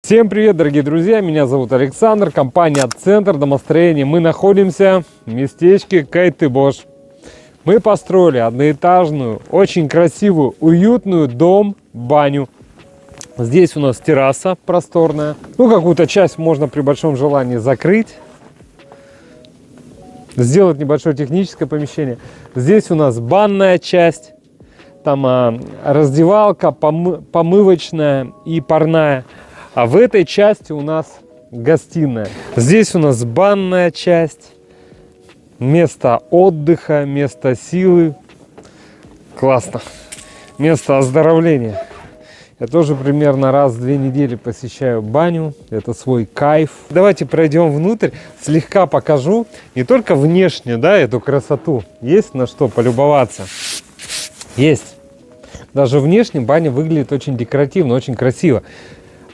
Всем привет, дорогие друзья, меня зовут Александр, компания Центр домостроения. Мы находимся в местечке Кайтыбош. Мы построили одноэтажную, очень красивую, уютную дом-баню. Здесь у нас терраса просторная. Ну, какую-то часть можно при большом желании закрыть. Сделать небольшое техническое помещение. Здесь у нас банная часть. Там раздевалка, помывочная и парная. А в этой части у нас гостиная. Здесь у нас банная часть, место отдыха, место силы. Классно. Место оздоровления. Я тоже примерно раз в 2 недели посещаю баню. Это свой кайф. Давайте пройдем внутрь. Слегка покажу не только внешне, да, эту красоту. Есть на что полюбоваться. Есть. Даже внешне баня выглядит очень декоративно, очень красиво.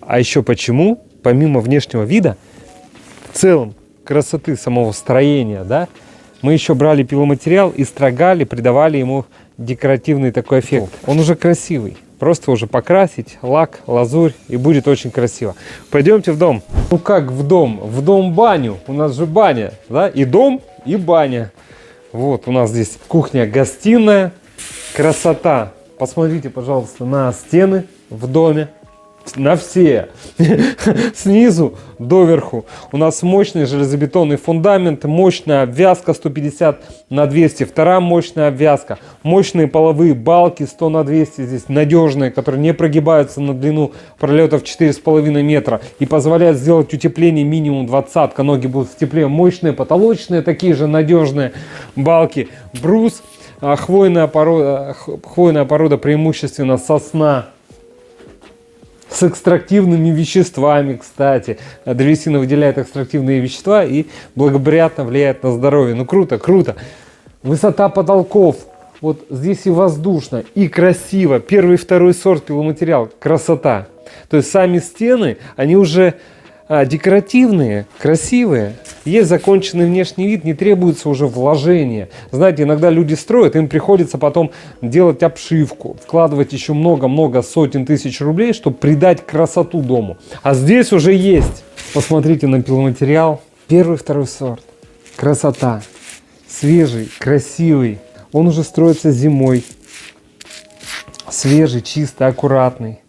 А еще почему, помимо внешнего вида, в целом красоты самого строения, да, мы еще брали пиломатериал и строгали, придавали ему декоративный такой эффект. Он уже красивый. Просто уже покрасить, лак, лазурь, и будет очень красиво. Пойдемте в дом. Ну как в дом? В дом-баню. У нас же баня, да? И дом, и баня. Вот у нас здесь кухня-гостиная. Красота. Посмотрите, пожалуйста, на стены в доме. На все. Снизу доверху. У нас мощный железобетонный фундамент, мощная обвязка 150 на 200, вторая мощная обвязка, мощные половые балки 100 на 200 здесь надежные, которые не прогибаются на длину пролетов 4,5 метра и позволяют сделать утепление минимум 20, ноги будут в тепле, мощные потолочные, такие же надежные балки, брус, хвойная порода преимущественно сосна. С экстрактивными веществами, кстати. Древесина выделяет экстрактивные вещества и благоприятно влияет на здоровье. Ну круто, круто. Высота потолков. Вот здесь и воздушно, и красиво. Первый и второй сорт пиломатериал. Красота. То есть сами стены, они уже декоративные, красивые. Есть законченный внешний вид, не требуется уже вложения. Знаете, иногда люди строят, им приходится потом делать обшивку, вкладывать еще много-много сотен тысяч рублей, чтобы придать красоту дому. А здесь уже есть. Посмотрите на пиломатериал. Первый, второй сорт. Красота. Свежий, красивый. Он уже строится зимой. Свежий, чистый, аккуратный.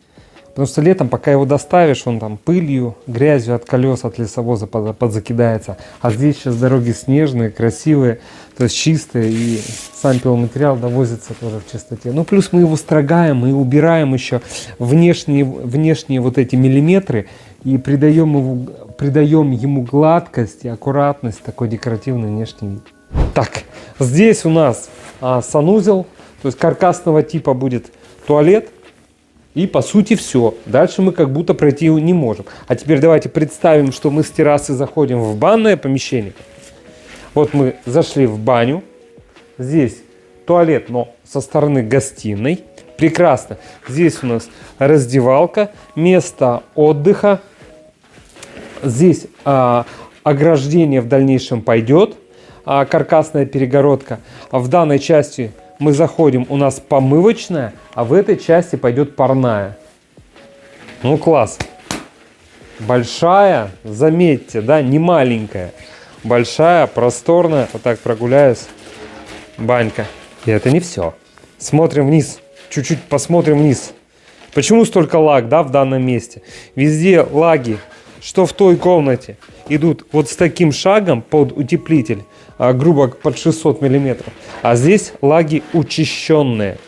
Потому что летом, пока его доставишь, он там пылью, грязью от колес, от лесовоза подзакидается. А здесь сейчас дороги снежные, красивые, то есть чистые. И сам пиломатериал довозится тоже в чистоте. Ну, плюс мы его строгаем, мы убираем еще внешние вот эти миллиметры. И придаем ему гладкость и аккуратность, такой декоративный внешний вид. Так, здесь у нас санузел, то есть каркасного типа будет туалет. И по сути все. Дальше мы как будто пройти не можем. А теперь давайте представим, что мы с террасы заходим в банное помещение. Вот мы зашли в баню. Здесь туалет, но со стороны гостиной. Прекрасно. Здесь у нас раздевалка, место отдыха. Здесь ограждение в дальнейшем пойдет. Каркасная перегородка. В данной части мы заходим, у нас помывочная, а в этой части пойдет парная. Ну, класс. Большая, заметьте, да, не маленькая. Большая, просторная, вот так прогуляюсь, банька. И это не все. Смотрим вниз, чуть-чуть посмотрим вниз. Почему столько лаг, да, в данном месте? Везде лаги, что в той комнате, идут вот с таким шагом под утеплитель. Грубо под 600 миллиметров. А здесь лаги учащенные.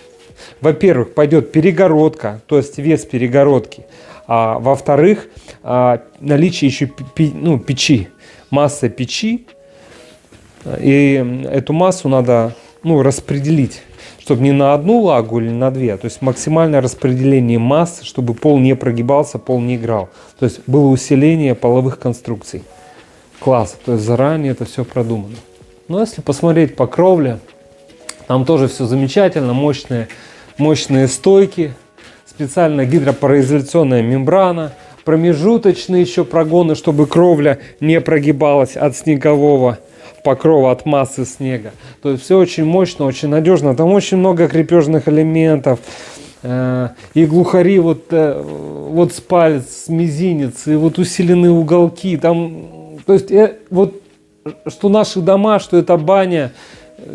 Во-первых, пойдет перегородка, то есть вес перегородки. А во-вторых, наличие еще печи, масса печи. И эту массу надо распределить, чтобы не на одну лагу или на две. То есть максимальное распределение массы, чтобы пол не прогибался, пол не играл. То есть было усиление половых конструкций. Класс. То есть заранее это все продумано. Но если посмотреть по кровле, там тоже все замечательно, мощные стойки, специальная гидропароизоляционная мембрана, промежуточные еще прогоны, чтобы кровля не прогибалась от снегового покрова, от массы снега. То есть все очень мощно, очень надежно. Там очень много крепежных элементов, и глухари вот с палец, с мизинец, и вот усиленные уголки. Там, то есть вот что наши дома, что эта баня,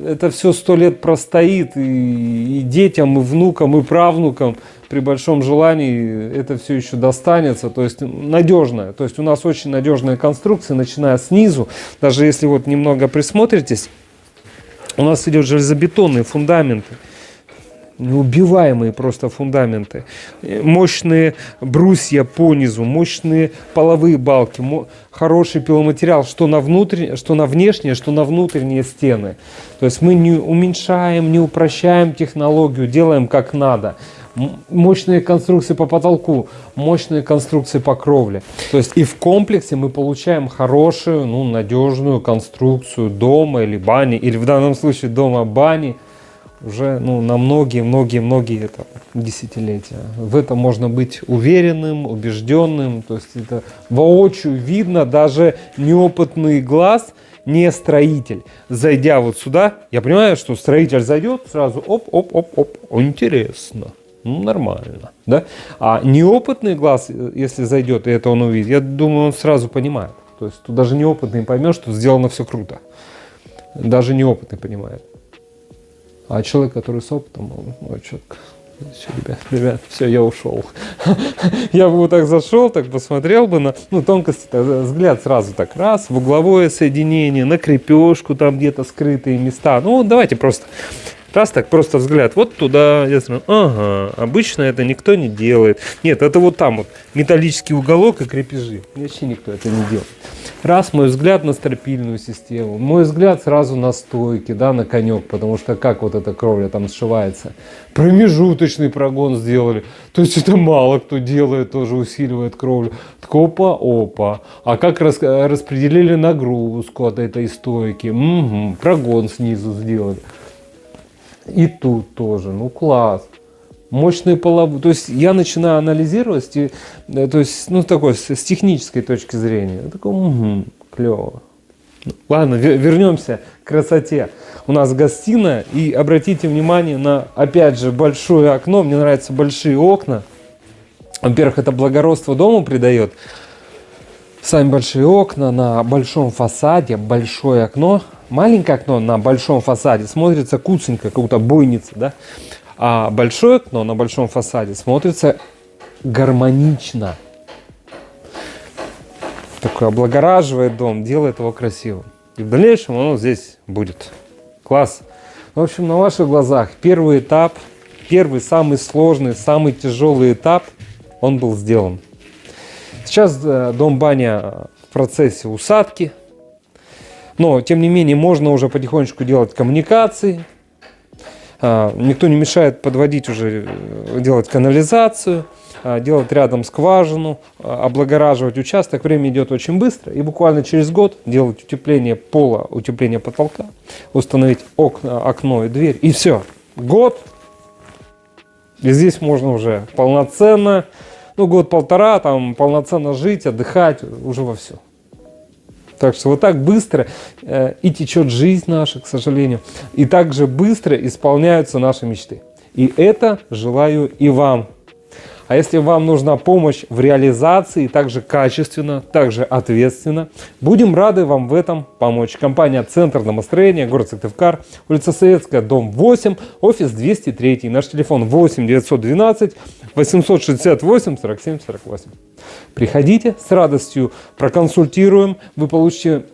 это все 100 лет простоит, и детям, и внукам, и правнукам при большом желании это все еще достанется, то есть надежная. То есть у нас очень надежная конструкция, начиная снизу. Даже если вот немного присмотритесь, у нас идет железобетонные фундаменты. Неубиваемые просто фундаменты, мощные брусья по низу, мощные половые балки, хороший пиломатериал, что на внешние, что на внутренние стены. То есть мы не уменьшаем, не упрощаем технологию, делаем как надо. Мощные конструкции по потолку, мощные конструкции по кровле. То есть и в комплексе мы получаем хорошую, надежную конструкцию дома или бани, или в данном случае дома-бани, уже на многие десятилетия. В этом можно быть уверенным, убежденным. То есть это воочию видно, даже неопытный глаз, не строитель. Зайдя вот сюда, я понимаю, что строитель зайдет, сразу оп, интересно, нормально. Да? А неопытный глаз, если зайдет, и это он увидит, я думаю, он сразу понимает. То есть тут даже неопытный поймет, что сделано все круто. Даже неопытный понимает. А человек, который с опытом, все, ребят, все, я ушел. Я бы вот так зашел, так посмотрел бы на тонкости, взгляд сразу так раз, в угловое соединение, на крепежку, там где-то скрытые места. Давайте просто, раз так, просто взгляд, вот туда, я смотрю, обычно это никто не делает. Нет, это вот там вот металлический уголок и крепежи. Вообще никто это не делает. Раз, мой взгляд на стропильную систему, мой взгляд сразу на стойки, на конек, потому что как вот эта кровля там сшивается. Промежуточный прогон сделали, то есть это мало кто делает, тоже усиливает кровлю. Так опа. А как распределили нагрузку от этой стойки, прогон снизу сделали. И тут тоже, класс. Мощные половые. То есть я начинаю анализировать, то есть, такой, с технической точки зрения. Я такой, клево. Ладно, вернемся к красоте. У нас гостиная, и обратите внимание на, опять же, большое окно. Мне нравятся большие окна. Во-первых, это благородство дому придает. Сами большие окна на большом фасаде, большое окно. Маленькое окно на большом фасаде смотрится куценько, как будто бойница, да? А большое окно на большом фасаде смотрится гармонично. Такое облагораживает дом, делает его красивым. И в дальнейшем оно здесь будет. Класс. В общем, на ваших глазах первый этап, первый самый сложный, самый тяжелый этап, он был сделан. Сейчас дом-баня в процессе усадки. Но, тем не менее, можно уже потихонечку делать коммуникации. Никто не мешает подводить уже, делать канализацию, делать рядом скважину, облагораживать участок. Время идет очень быстро. И буквально через год делать утепление пола, утепление потолка, установить окно и дверь. И все. Год. И здесь можно уже полноценно, год-полтора, там полноценно жить, отдыхать уже вовсю. Так что вот так быстро и течет жизнь наша, к сожалению, и так же быстро исполняются наши мечты. И это желаю и вам. А если вам нужна помощь в реализации, также качественно, также ответственно, будем рады вам в этом помочь. Компания «Центр домостроения», город Сыктывкар, улица Советская, дом 8, офис 203. Наш телефон 8 912 868 47 48. Приходите, с радостью проконсультируем, вы получите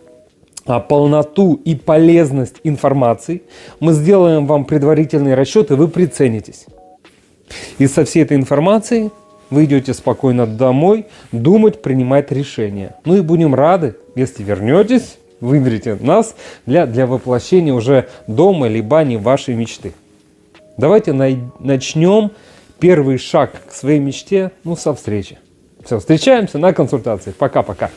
полноту и полезность информации. Мы сделаем вам предварительные расчеты, вы приценитесь. И со всей этой информацией вы идете спокойно домой, думать, принимать решения. И будем рады, если вернетесь, выберите нас для воплощения уже дома или бани вашей мечты. Давайте начнем первый шаг к своей мечте, со встречи. Все, встречаемся на консультации. Пока-пока.